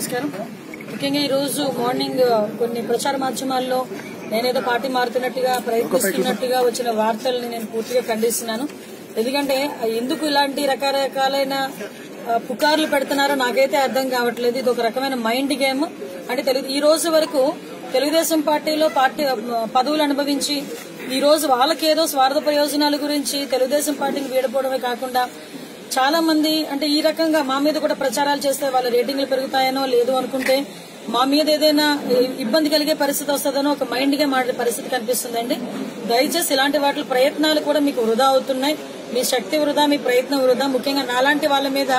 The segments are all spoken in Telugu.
నమస్కారం. ముఖ్యంగా ఈ రోజు మార్నింగ్ కొన్ని ప్రచార మాధ్యమాల్లో నేనేదో పార్టీ మారుతున్నట్టుగా ప్రయత్నిస్తున్నట్టుగా వచ్చిన వార్తల్ని నేను పూర్తిగా ఖండిస్తున్నాను. ఎందుకంటే ఎందుకు ఇలాంటి రకరకాలైన పుకార్లు పెడుతున్నారో నాకైతే అర్థం కావట్లేదు. ఇది ఒక రకమైన మైండ్ గేమ్. అంటే ఈ రోజు వరకు తెలుగుదేశం పార్టీలో పదవులు అనుభవించి ఈ రోజు వాళ్ళకేదో స్వార్థ ప్రయోజనాల గురించి తెలుగుదేశం పార్టీని వీడపోవడమే కాకుండా చాలా మంది అంటే ఈ రకంగా మా మీద కూడా ప్రచారాలు చేస్తే వాళ్ళ రేటింగ్లు పెరుగుతాయనో లేదు అనుకుంటే మా మీద ఏదైనా ఇబ్బంది కలిగే పరిస్థితి వస్తుందనో ఒక మైండ్ గా మాడే పరిస్థితి కనిపిస్తుందండి. దయచేసి ఇలాంటి వాటి ప్రయత్నాలు కూడా మీకు వృధా అవుతున్నాయి. మీ శక్తి వృధా, మీ ప్రయత్నం వృధా. ముఖ్యంగా నాలాంటి వాళ్ళ మీద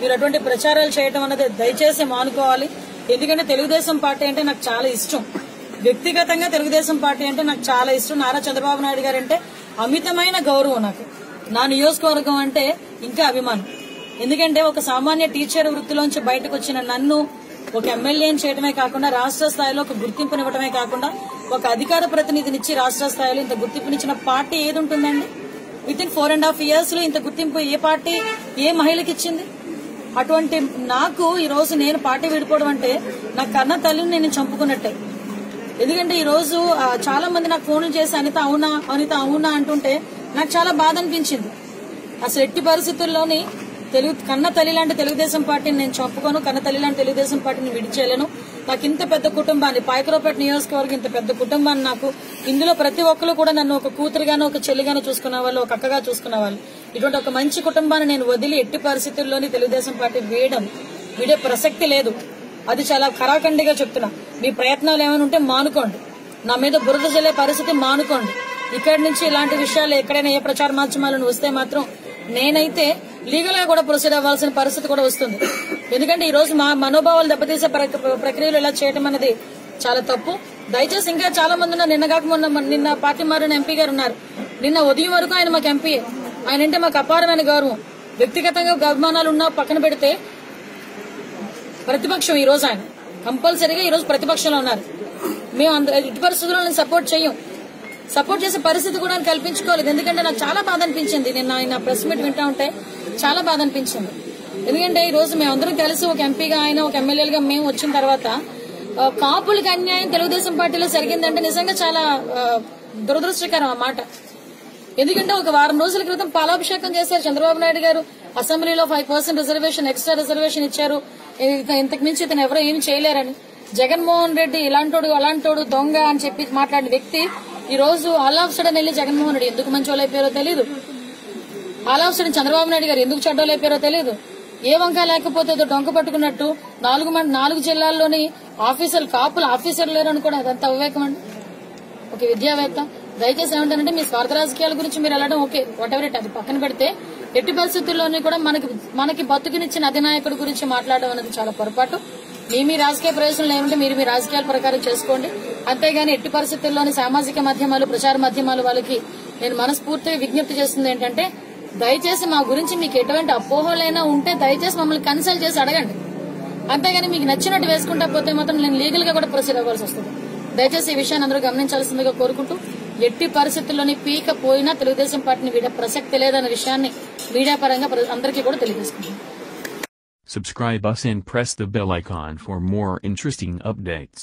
మీరు అటువంటి ప్రచారాలు చేయడం అనేది దయచేసి మానుకోవాలి. ఎందుకంటే తెలుగుదేశం పార్టీ అంటే నాకు చాలా ఇష్టం. వ్యక్తిగతంగా తెలుగుదేశం పార్టీ అంటే నాకు చాలా ఇష్టం. నారా చంద్రబాబు నాయుడు గారు అంటే అమితమైన గౌరవం నాకు. నా నియోజకవర్గం అంటే ఇంకా అభిమానం. ఎందుకంటే ఒక సామాన్య టీచర్ వృత్తిలోంచి బయటకు వచ్చిన నన్ను ఒక ఎమ్మెల్యేని చేయడమే కాకుండా రాష్ట్ర స్థాయిలో ఒక గుర్తింపునివ్వడమే కాకుండా ఒక అధికార ప్రతినిధినిచ్చి రాష్ట్ర స్థాయిలో ఇంత గుర్తింపునిచ్చిన పార్టీ ఏది ఉంటుందండి? విత్ ఇన్ 4.5 years లో ఇంత గుర్తింపు ఏ పార్టీ ఏ మహిళకి ఇచ్చింది? అటువంటి నాకు ఈ రోజు నేను పార్టీ విడిపోవడం అంటే నా కన్న తల్లిని నేను చంపుకున్నట్టే. ఎందుకంటే ఈ రోజు చాలా మంది నాకు ఫోన్లు చేసి అనిత అవునా అంటుంటే నాకు చాలా బాధ అనిపించింది. అసలు ఎట్టి పరిస్థితుల్లోని కన్న తల్లి లాంటి తెలుగుదేశం పార్టీని నేను చంపుకోను, కన్న తల్లి లాంటి తెలుగుదేశం పార్టీని విడిచేయలేను. నాకు ఇంత పెద్ద కుటుంబాన్ని, పాయకరావుపేట నియోజకవర్గం ఇంత పెద్ద కుటుంబాన్ని నాకు ఇందులో ప్రతి ఒక్కరు కూడా నన్ను ఒక కూతురుగానో ఒక చెల్లిగానో చూసుకునే వాళ్ళు, ఒక అక్కగా చూసుకునే వాళ్ళు. ఇటువంటి ఒక మంచి కుటుంబాన్ని నేను వదిలి ఎట్టి పరిస్థితుల్లోని తెలుగుదేశం పార్టీ వీడే ప్రసక్తి లేదు. అది చాలా ఖరాఖండిగా చెప్తున్నా. మీ ప్రయత్నాలు ఏమైనా ఉంటే మానుకోండి. నా మీద బురద జల్లే పరిస్థితి మానుకోండి. ఇక్కడి నుంచి ఇలాంటి విషయాలు ఎక్కడైనా ఏ ప్రచార మాధ్యమాలను వస్తే మాత్రం నేనైతే లీగల్ గా కూడా ప్రొసీడ్ అవ్వాల్సిన పరిస్థితి కూడా వస్తుంది. ఎందుకంటే ఈ రోజు మా మనోభావాలు దెబ్బతీసే ప్రక్రియలు ఇలా చేయడం అనేది చాలా తప్పు. దయచేసి ఇంకా చాలా మంది ఉన్నారు. నిన్న పార్టీ మారిన ఎంపీ గారు ఉన్నారు. నిన్న ఉదయం వరకు ఆయన మాకు ఎంపీ. ఆయన అంటే మాకు అపారమైన గౌరవం. వ్యక్తిగతంగా అభిమానాలు ఉన్నా పక్కన పెడితే ప్రతిపక్షం ఈ రోజు ఆయన కంపల్సరీగా ఈ రోజు ప్రతిపక్షంలో ఉన్నారు. మేము ఇటు పరిస్థితుల్లో నేను సపోర్ట్ చేసే పరిస్థితి కూడా కల్పించుకోలేదు. ఎందుకంటే నాకు చాలా బాధ అనిపించింది. నిన్న ఆయన ప్రెస్ మీట్ వింటా ఉంటే చాలా బాధ అనిపించింది. ఎందుకంటే ఈ రోజు మేమందరం కలిసి ఒక ఎంపీగా ఆయన ఒక ఎమ్మెల్యేలుగా మేము వచ్చిన తర్వాత కాపులకి అన్యాయం తెలుగుదేశం పార్టీలో జరిగిందంటే నిజంగా చాలా దురదృష్టకరం ఆ మాట. ఎందుకంటే ఒక వారం రోజుల క్రితం పాలాభిషేకం చేశారు చంద్రబాబు నాయుడు గారు. అసెంబ్లీలో 5% రిజర్వేషన్, ఎక్స్ట్రా రిజర్వేషన్ ఇచ్చారు. ఇంతకు మించి ఇతను ఎవరో ఏమి చేయలేరని. జగన్మోహన్ రెడ్డి ఇలాంటోడు అలాంటోడు దొంగ అని చెప్పి మాట్లాడిన వ్యక్తి ఈ రోజు ఆల్ ఆఫ్ సడన్ వెళ్లి జగన్మోహన్ రెడ్డి ఎందుకు మంచోళ్ళు అయిపోయారో తెలియదు. All of sudden Chandrababu Naidu గారు ఎందుకు చెడ్డోళ్ళు అయిపోయారో తెలియదు. ఏ వంక లేకపోతే ఏదో డొంక పట్టుకున్నట్టు 4 జిల్లాల్లోని కాపుల ఆఫీసర్లు లేరని కూడా అదంతా అవివేకం అండి. ఒక విద్యావేత్త దయచేసి ఏమంటారంటే మీ స్వార్థ రాజకీయాల గురించి మీరు వెళ్ళడం ఓకే, వాట్ ఎవర్ ఇట్, అది పక్కన పెడితే ఎట్టి పరిస్థితుల్లోని కూడా మనకి బతుకునిచ్చిన అధినాయకుడి గురించి మాట్లాడడం అనేది చాలా పొరపాటు. మీ రాజకీయ ప్రయోజనాలు ఏమంటే మీరు మీ రాజకీయాల ప్రకారం చేసుకోండి. అంతేగాని ఎట్టి పరిస్థితుల్లోని సామాజిక మాధ్యమాలు, ప్రచార మాధ్యమాలు వాళ్ళకి నేను మనస్ఫూర్తిగా విజ్ఞప్తి చేస్తుంది ఏంటంటే దయచేసి మా గురించి మీకు ఎటువంటి అపోహలైనా ఉంటే దయచేసి మమ్మల్ని కన్సల్ట్ చేసి అడగండి. అంతేగాని మీకు నచ్చినట్టు వేసుకుంటా పోతే మాత్రం నేను లీగల్ గా కూడా ప్రొసీడ్ అవ్వాల్సి వస్తుంది. దయచేసి ఈ విషయాన్ని అందరూ గమనించాల్సిందిగా కోరుకుంటూ ఎట్టి పరిస్థితుల్లోని పీక పోయినా తెలుగుదేశం పార్టీని వీడే ప్రసక్తి లేదన్న విషయాన్ని మీడియా పరంగా అందరికీ కూడా తెలియజేసుకుంటాం. Subscribe us and press the bell icon for more interesting updates.